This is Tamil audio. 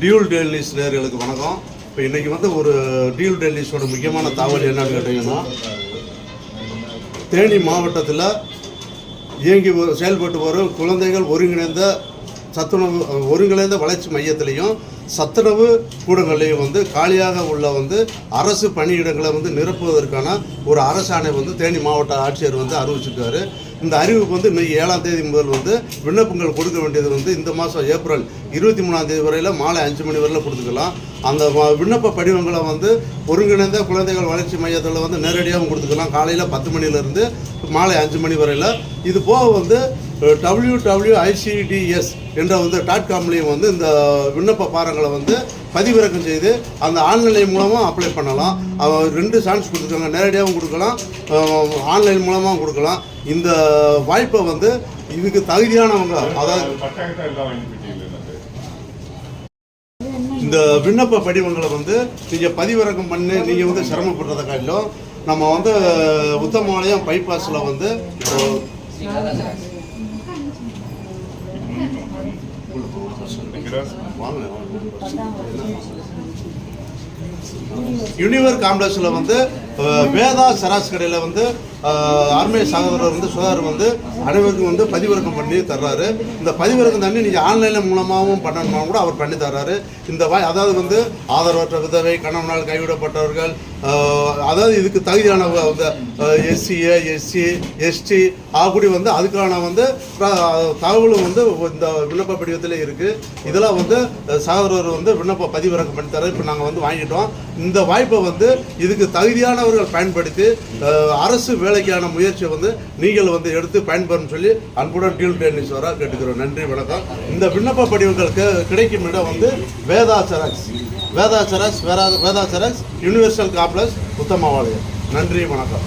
டியூல் டெல்லிஸ் நேயர்களுக்கு வணக்கம். இப்போ இன்றைக்கி வந்து ஒரு டியூல் டெல்லிஸோட முக்கியமான தகவல் என்னன்னு கேட்டிங்கன்னா, தேனி மாவட்டத்தில் இயங்கி செயல்பட்டு வரும் குழந்தைகள் ஒருங்கிணைந்த வளர்ச்சி மையத்திலையும் சத்துணவு கூடங்களையும் வந்து காலியாக உள்ள வந்து அரசு பணியிடங்களை வந்து நிரப்புவதற்கான ஒரு அரசாணை வந்து தேனி மாவட்ட ஆட்சியர் வந்து அறிவிச்சிருக்காரு. இந்த அறிவிப்பு வந்து இன்னைக்கு 7ஆம் தேதி முதல் வந்து விண்ணப்பங்கள் கொடுக்க வேண்டியது வந்து இந்த மாதம் ஏப்ரல் 23ஆம் தேதி வரையில் மாலை 5 மணி வரையில் கொடுத்துக்கலாம். அந்த விண்ணப்ப படிவங்களை வந்து ஒருங்கிணைந்த குழந்தைகள் வளர்ச்சி மையத்தில் வந்து நேரடியாகவும் கொடுத்துக்கலாம், காலையில் 10 மணிலேருந்து மாலை 5 மணி வரையில். இது போக வந்து www.icds என்ற வந்து .comலையும் வந்து இந்த விண்ணப்ப பாரங்களை வந்து பதிவிறக்கம் செய்து அந்த ஆன்லைன் மூலமாக அப்ளை பண்ணலாம். 2 சான்ஸ் கொடுத்துருக்காங்க, நேரடியாகவும் கொடுக்கலாம், ஆன்லைன் மூலமாகவும் கொடுக்கலாம். இந்த வாய்ப்பை வந்து இதுக்கு தகுதியானவங்க, அதாவது இந்த விண்ணப்ப படிவங்களை வந்து நீங்கள் பதிவிறக்கம் பண்ணி நீங்கள் வந்து சிரமப்படுறதை காட்டிலும் நம்ம வந்து உத்தமபாளையம் பைபாஸில் வந்து யூனிவர் காம்ப்ளெக்ஸில் வந்து வேதா செராஸ் கடையில் வந்து அருமை சகோதரர் வந்து சுதார் வந்து அனைவருக்கும் வந்து பதிவிறக்கம் பண்ணி தர்றாரு. இந்த பதிவிறக்கம் தண்ணி நீங்கள் ஆன்லைனில் மூலமாகவும் பண்ணணுமா கூட அவர் பண்ணி தர்றாரு. இந்த அதாவது வந்து ஆதரவற்ற விதவை, கணவனால் கைவிடப்பட்டவர்கள், அதாவது இதுக்கு தகுதியானவங்க வந்து SCA, SC, ST ஆகக்கூடிய வந்து அதுக்கான வந்து தகவலும் வந்து இந்த விண்ணப்ப படிவத்தில் இருக்குது. இதெல்லாம் வந்து சகோதரர் வந்து விண்ணப்ப பதிவிறக்கம் பண்ணி தர இப்போ நாங்கள் வந்து வாங்கிட்டோம். இந்த வாய்ப்பை வந்து இதுக்கு தகுதியானவர்கள் பயன்படுத்தி அரசு வேலைக்கான முயற்சியை வந்து நீங்கள் வந்து எடுத்து பயன்பெறும் சொல்லி அன்புடன் டியூல் டென்னிஸ் வர கேட்டுக்கிறோம். நன்றி, வணக்கம். இந்த விண்ணப்ப படிவங்களுக்கு கிடைக்கும் இடம் வந்து Veda Xerox universal complex Uthamapalayam. நன்றி, வணக்கம்.